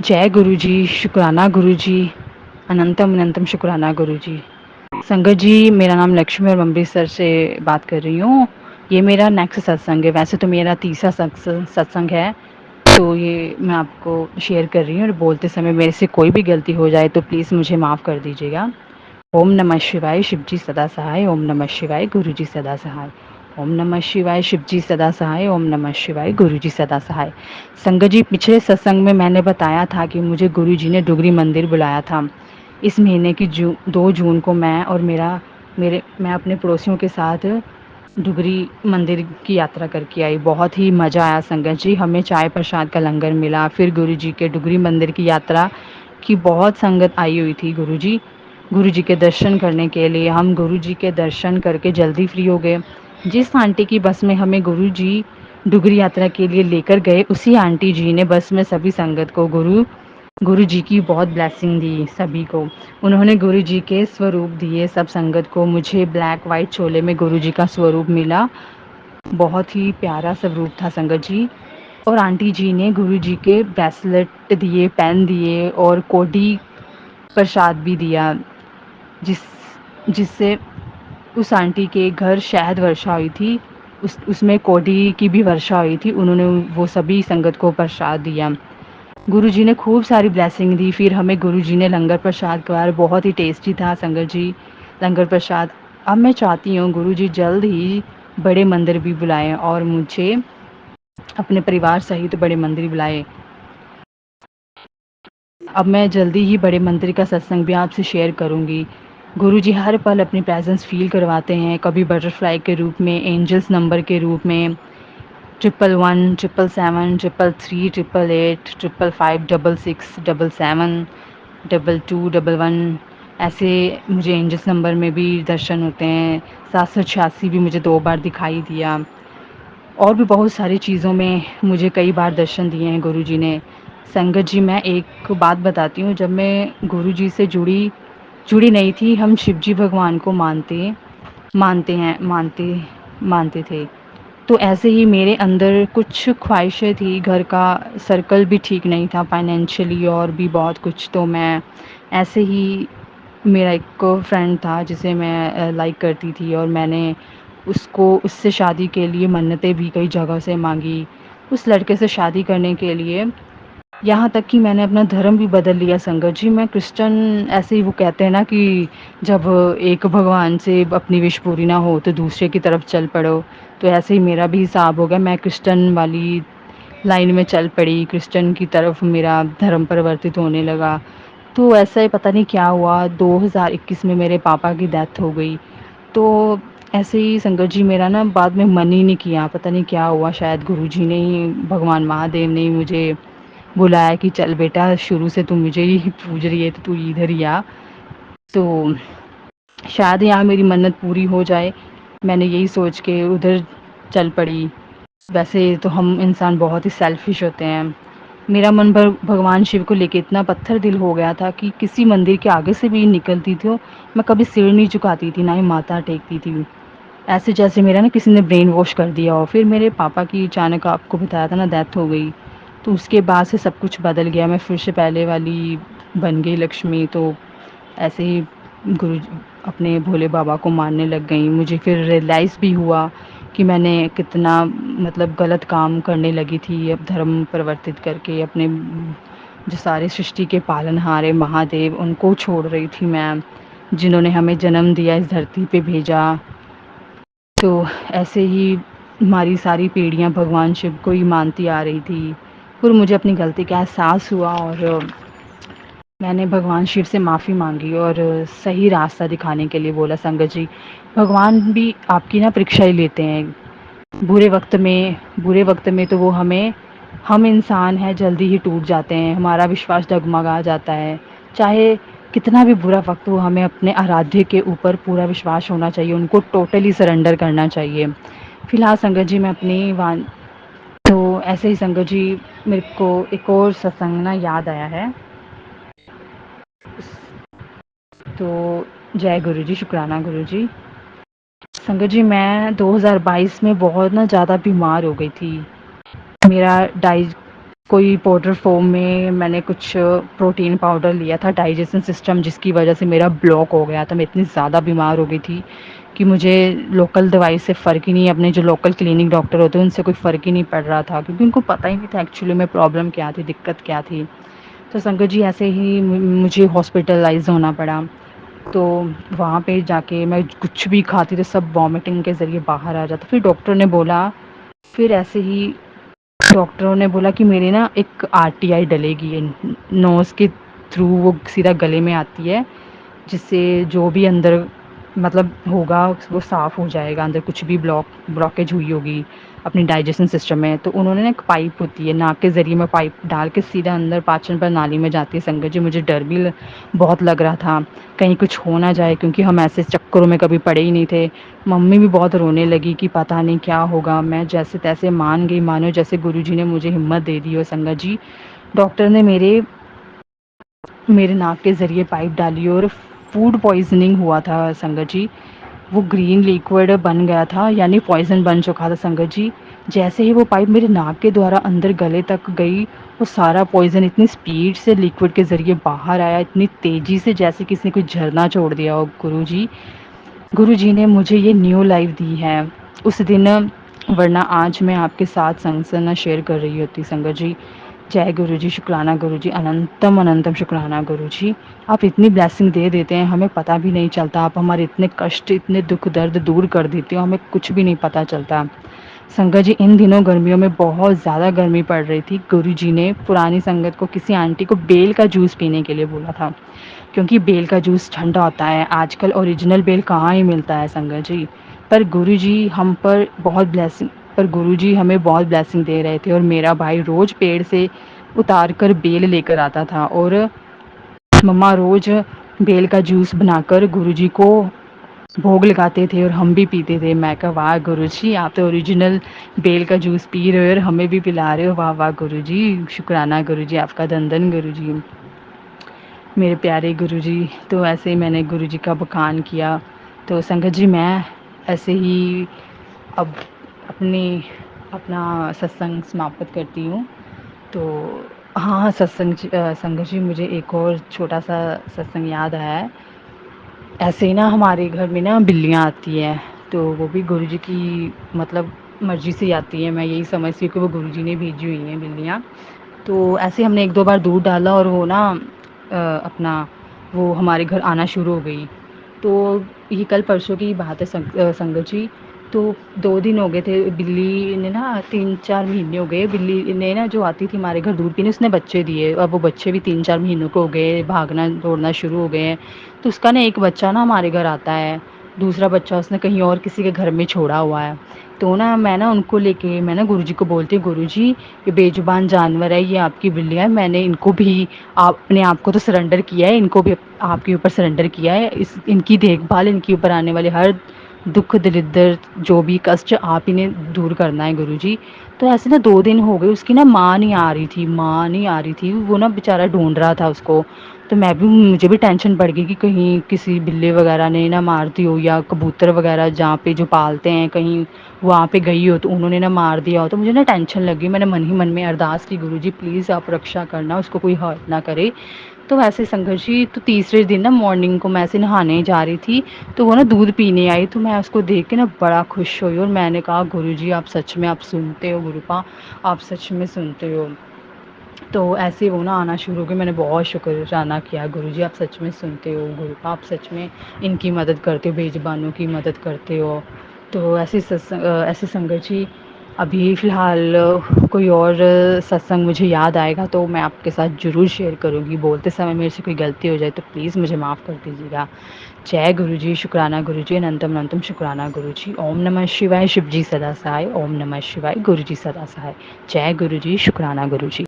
जय गुरु जी, शुक्राना गुरु जी, अनंतम अनंतम शुक्राना गुरु जी। संगत जी, मेरा नाम लक्ष्मी और अमृतसर से बात कर रही हूँ। ये मेरा नेक्स्ट सत्संग है, वैसे तो मेरा तीसरा सत्संग है। तो ये मैं आपको शेयर कर रही हूँ, और बोलते समय मेरे से कोई भी गलती हो जाए तो प्लीज़ मुझे माफ़ कर दीजिएगा। ओम नमः शिवाय, शिव जी सदा सहाय। ओम नमः शिवाय, गुरु जी सदा सहाय। ओम नमः शिवाय, शिव जी सदा सहाय। ओम नमः शिवाय, गुरु जी सदा सहाय। संगत जी, पिछले सत्संग में मैंने बताया था कि मुझे गुरु जी ने डुगरी मंदिर बुलाया था। इस महीने की 2 जून को मैं अपने पड़ोसियों के साथ डुगरी मंदिर की यात्रा करके आई। बहुत ही मज़ा आया संगत जी, हमें चाय प्रसाद का लंगर मिला। फिर गुरु जी के डुगरी मंदिर की यात्रा की बहुत संगत आई हुई थी। गुरु जी के दर्शन करने के लिए हम गुरु जी के दर्शन करके जल्दी फ्री हो गए। जिस आंटी की बस में हमें गुरु जी डुगरी यात्रा के लिए लेकर गए, उसी आंटी जी ने बस में सभी संगत को गुरु जी की बहुत ब्लेसिंग दी सभी को। उन्होंने गुरु जी के स्वरूप दिए सब संगत को। मुझे ब्लैक वाइट चोले में गुरु जी का स्वरूप मिला। बहुत ही प्यारा स्वरूप था संगत जी। और आंटी जी ने गुरु जी के ब्रेसलेट दिए, पेन दिए और कोडी प्रसाद भी दिया, जिस जिससे उस आंटी के घर शहद वर्षा हुई थी। उसमें कोडी की भी वर्षा हुई थी। उन्होंने वो सभी संगत को प्रसाद दिया। गुरुजी ने खूब सारी ब्लेसिंग दी। फिर हमें गुरुजी ने लंगर प्रसाद खवाया, बहुत ही टेस्टी था संगत जी लंगर प्रसाद। अब मैं चाहती हूँ गुरुजी जल्द ही बड़े मंदिर भी बुलाएं और मुझे अपने परिवार सहित बड़े मंदिर बुलाएं। अब मैं जल्दी ही बड़े मंदिर का सत्संग भी आपसे शेयर करूँगी। गुरुजी हर पल अपनी प्रेजेंस फील करवाते हैं, कभी बटरफ्लाई के रूप में, एंजल्स नंबर के रूप में, 111, 777, 333, 888, 555, 66, 77, 22, 11। ऐसे मुझे एंजल्स नंबर में भी दर्शन होते हैं। 786 भी मुझे 2 बार दिखाई दिया। और भी बहुत सारी चीज़ों में मुझे कई बार दर्शन दिए हैं गुरुजी ने। संगत जी, मैं एक बात बताती हूँ, जब मैं गुरुजी से जुड़ी नहीं थी, हम शिव जी भगवान को मानते थे। तो ऐसे ही मेरे अंदर कुछ ख्वाहिशें थी, घर का सर्कल भी ठीक नहीं था फाइनेंशियली, और भी बहुत कुछ। तो मैं ऐसे ही, मेरा एक फ्रेंड था जिसे मैं लाइक करती थी, और मैंने उससे शादी के लिए मन्नतें भी कई जगह से मांगी। उस लड़के से शादी करने के लिए, यहाँ तक कि मैंने अपना धर्म भी बदल लिया संगत जी। मैं क्रिश्चियन, ऐसे ही वो कहते हैं ना कि जब एक भगवान से अपनी विश पूरी ना हो तो दूसरे की तरफ चल पड़ो। तो ऐसे ही मेरा भी हिसाब हो गया, मैं क्रिश्चियन वाली लाइन में चल पड़ी, क्रिश्चियन की तरफ मेरा धर्म परिवर्तित होने लगा। तो ऐसा ही पता नहीं क्या हुआ, 2021 में मेरे पापा की डेथ हो गई। तो ऐसे ही संगत जी, मेरा ना बाद में मन ही नहीं किया, पता नहीं क्या हुआ। शायद गुरुजी ने ही, भगवान महादेव ने ही मुझे बुलाया कि चल बेटा, शुरू से तू मुझे ही पूज रही है तो तू इधर ही आ। तो शायद यहाँ मेरी मन्नत पूरी हो जाए, मैंने यही सोच के उधर चल पड़ी। वैसे तो हम इंसान बहुत ही सेल्फिश होते हैं। मेरा मन भगवान शिव को लेके इतना पत्थर दिल हो गया था कि किसी मंदिर के आगे से भी निकलती थी, मैं कभी सिर नहीं झुकाती थी, ना ही माथा टेकती थी। ऐसे जैसे मेरा ना किसी ने ब्रेन वॉश कर दिया हो। फिर मेरे पापा की अचानक, आपको बताया था ना, डेथ हो गई। तो उसके बाद से सब कुछ बदल गया, मैं फिर से पहले वाली बन गई लक्ष्मी। तो ऐसे ही गुरु अपने भोले बाबा को मानने लग गई। मुझे फिर रियलाइज़ भी हुआ कि मैंने कितना मतलब गलत काम करने लगी थी। अब धर्म परिवर्तित करके अपने जो सारे सृष्टि के पालनहार है महादेव, उनको छोड़ रही थी मैं, जिन्होंने हमें जन्म दिया, इस धरती पे भेजा। तो ऐसे ही हमारी सारी पीढ़ियाँ भगवान शिव को ही मानती आ रही थी। फिर मुझे अपनी गलती का एहसास हुआ, और मैंने भगवान शिव से माफ़ी मांगी और सही रास्ता दिखाने के लिए बोला। संगत जी, भगवान भी आपकी ना परीक्षा ही लेते हैं। बुरे वक्त में तो वो हम इंसान हैं, जल्दी ही टूट जाते हैं, हमारा विश्वास डगमगा जाता है। चाहे कितना भी बुरा वक्त हो, हमें अपने आराध्य के ऊपर पूरा विश्वास होना चाहिए, उनको टोटली सरेंडर करना चाहिए। फिलहाल संगत जी, मैं अपनी वान तो ऐसे ही संगत जी, मेरे को एक और सत्संग ना याद आया है। तो जय गुरु जी, शुक्राना गुरु जी। संगत जी, मैं 2022 में बहुत ना ज़्यादा बीमार हो गई थी। मेरा कोई पाउडर फ़ॉर्म में मैंने कुछ प्रोटीन पाउडर लिया था, डाइजेशन सिस्टम जिसकी वजह से मेरा ब्लॉक हो गया था। मैं इतनी ज़्यादा बीमार हो गई थी कि मुझे लोकल दवाई से फ़र्क ही नहीं, अपने जो लोकल क्लिनिक डॉक्टर होते हैं उनसे कोई फ़र्क ही नहीं पड़ रहा था, क्योंकि उनको पता ही नहीं था एक्चुअली में प्रॉब्लम क्या थी, दिक्कत क्या थी। तो संकट जी ऐसे ही मुझे हॉस्पिटलाइज़ होना पड़ा। तो वहाँ पे जाके मैं कुछ भी खाती तो सब वॉमिटिंग के ज़रिए बाहर आ जाता। फिर डॉक्टर ने बोला, फिर ऐसे ही डॉक्टरों ने बोला कि मेरे ना एक आरटीआई डलेगी नोज़ के थ्रू, वो सीधा गले में आती है, जिससे जो भी अंदर मतलब होगा वो साफ़ हो जाएगा, अंदर कुछ भी ब्लॉकेज हुई होगी अपनी डाइजेशन सिस्टम में। तो उन्होंने ना एक पाइप होती है, नाक के ज़रिए में पाइप डाल के सीधा अंदर पाचन प्रणाली में जाती है। संगत जी मुझे डर भी बहुत लग रहा था, कहीं कुछ हो ना जाए, क्योंकि हम ऐसे चक्करों में कभी पड़े ही नहीं थे। मम्मी भी बहुत रोने लगी कि पता नहीं क्या होगा। मैं जैसे तैसे मान गई, मानो जैसे गुरुजी ने मुझे हिम्मत दे दी हो। संगत जी डॉक्टर ने मेरे मेरे नाक के ज़रिए पाइप डाली और फूड पॉइज़निंग हुआ था संगत जी। वो ग्रीन लिक्विड बन गया था, यानी पॉइज़न बन चुका था संगत जी। जैसे ही वो पाइप मेरे नाक के द्वारा अंदर गले तक गई, वो सारा पॉइज़न इतनी स्पीड से लिक्विड के ज़रिए बाहर आया, इतनी तेज़ी से जैसे किसी ने कोई झरना छोड़ दिया हो। गुरुजी ने मुझे ये न्यू लाइफ़ दी है उस दिन, वरना आज मैं आपके साथ संग से ना शेयर कर रही होती संगत जी। जय गुरुजी, शुक्राना गुरुजी, अनंतम अनंतम शुक्राना गुरुजी। आप इतनी ब्लेसिंग दे देते हैं, हमें पता भी नहीं चलता। आप हमारे इतने कष्ट, इतने दुख दर्द दूर कर देते हो, हमें कुछ भी नहीं पता चलता। संगत जी इन दिनों गर्मियों में बहुत ज़्यादा गर्मी पड़ रही थी। गुरुजी ने पुरानी संगत को, किसी आंटी को बेल का जूस पीने के लिए बोला था, क्योंकि बेल का जूस ठंडा होता है। आजकल ओरिजिनल बेल कहाँ ही मिलता है संगत जी। पर गुरुजी हम पर बहुत ब्लेसिंग पर गुरुजी हमें बहुत ब्लेसिंग दे रहे थे, और मेरा भाई रोज़ पेड़ से उतार कर बेल लेकर आता था, और मम्मा रोज़ बेल का जूस बनाकर गुरुजी को भोग लगाते थे और हम भी पीते थे। मैं कहा वाह गुरुजी, आप तो ओरिजिनल बेल का जूस पी रहे हो और हमें भी पिला रहे हो। वाह वाह गुरुजी, शुक्राना गुरुजी, आपका धन-धन गुरुजी, मेरे प्यारे गुरुजी। तो ऐसे ही मैंने गुरुजी का बखान किया। तो संगत जी मैं ऐसे ही अब अपनी अपना सत्संग समाप्त करती हूँ। तो हाँ, संगत जी मुझे एक और छोटा-सा सत्संग याद आया है। ऐसे ही ना हमारे घर में ना बिल्लियाँ आती हैं, तो वो भी गुरुजी की मतलब मर्ज़ी से आती हैं। मैं यही समझती हूँ कि वो गुरुजी ने भेजी हुई हैं बिल्लियाँ। तो ऐसे हमने 1-2 बार दूध डाला और वो ना अपना वो हमारे घर आना शुरू हो गई। तो ये कल परसों की बात है संगत जी। तो 2 दिन हो गए थे, बिल्ली ने ना 3-4 महीने हो गए, बिल्ली ने ना जो आती थी हमारे घर दूध पीने, उसने बच्चे दिए। अब वो बच्चे भी 3-4 महीनों के हो गए, भागना दौड़ना शुरू हो गए हैं। तो उसका ना एक बच्चा ना हमारे घर आता है, दूसरा बच्चा उसने कहीं और किसी के घर में छोड़ा हुआ है। तो ना मैं ना उनको लेके मैं ना गुरुजी को बोलती हूँ, गुरुजी ये बेजुबान जानवर है, ये आपकी बिल्लियाँ हैं, मैंने इनको भी आप अपने आप को तो सरेंडर किया है, इनको भी आपके ऊपर सरेंडर किया है। इनकी देखभाल, इनके ऊपर आने वाले हर दुख दरिद्र जो भी कष्ट आप इन्हें दूर करना है गुरुजी। तो ऐसे ना 2 दिन हो गए, उसकी ना माँ नहीं आ रही थी, वो ना बेचारा ढूंढ रहा था उसको। तो मुझे भी टेंशन बढ़ गई कि कहीं किसी बिल्ली वगैरह ने ना मार दी हो, या कबूतर वगैरह जहाँ पे जो पालते हैं कहीं वहाँ पे गई हो तो उन्होंने ना मार दिया हो। तो मुझे ना टेंशन लगी, मैंने मन ही मन में अरदास की, गुरुजी प्लीज़ आप रक्षा करना, उसको कोई हर्ट ना करे। तो वैसे संघर्ष ही, तो तीसरे दिन ना मॉर्निंग को मैं ऐसे नहाने जा रही थी, तो वो ना दूध पीने आई, तो मैं उसको देख के ना बड़ा खुश हुई और मैंने कहा गुरुजी आप सच में आप सुनते हो गुरुपा, आप सच में सुनते हो। तो ऐसे वो ना आना शुरू हो गए, मैंने बहुत शुक्राना किया, गुरुजी आप सच में सुनते हो गुरुपा, आप सच में इनकी मदद करते हो, बेजुबानों की मदद करते हो। तो ऐसे संगत जी अभी फ़िलहाल कोई और सत्संग मुझे याद आएगा तो मैं आपके साथ ज़रूर शेयर करूँगी। बोलते समय मेरे से कोई गलती हो जाए तो प्लीज़ मुझे माफ़ कर दीजिएगा। जय गुरुजी, शुक्राना गुरुजी, अनंतम अनंतम शुक्राना गुरुजी। ओम नमः शिवाय, शिव जी सदा सहाय। ओम नमः शिवाय, गुरुजी सदा सहाय। जय गुरुजी, शुक्राना गुरुजी।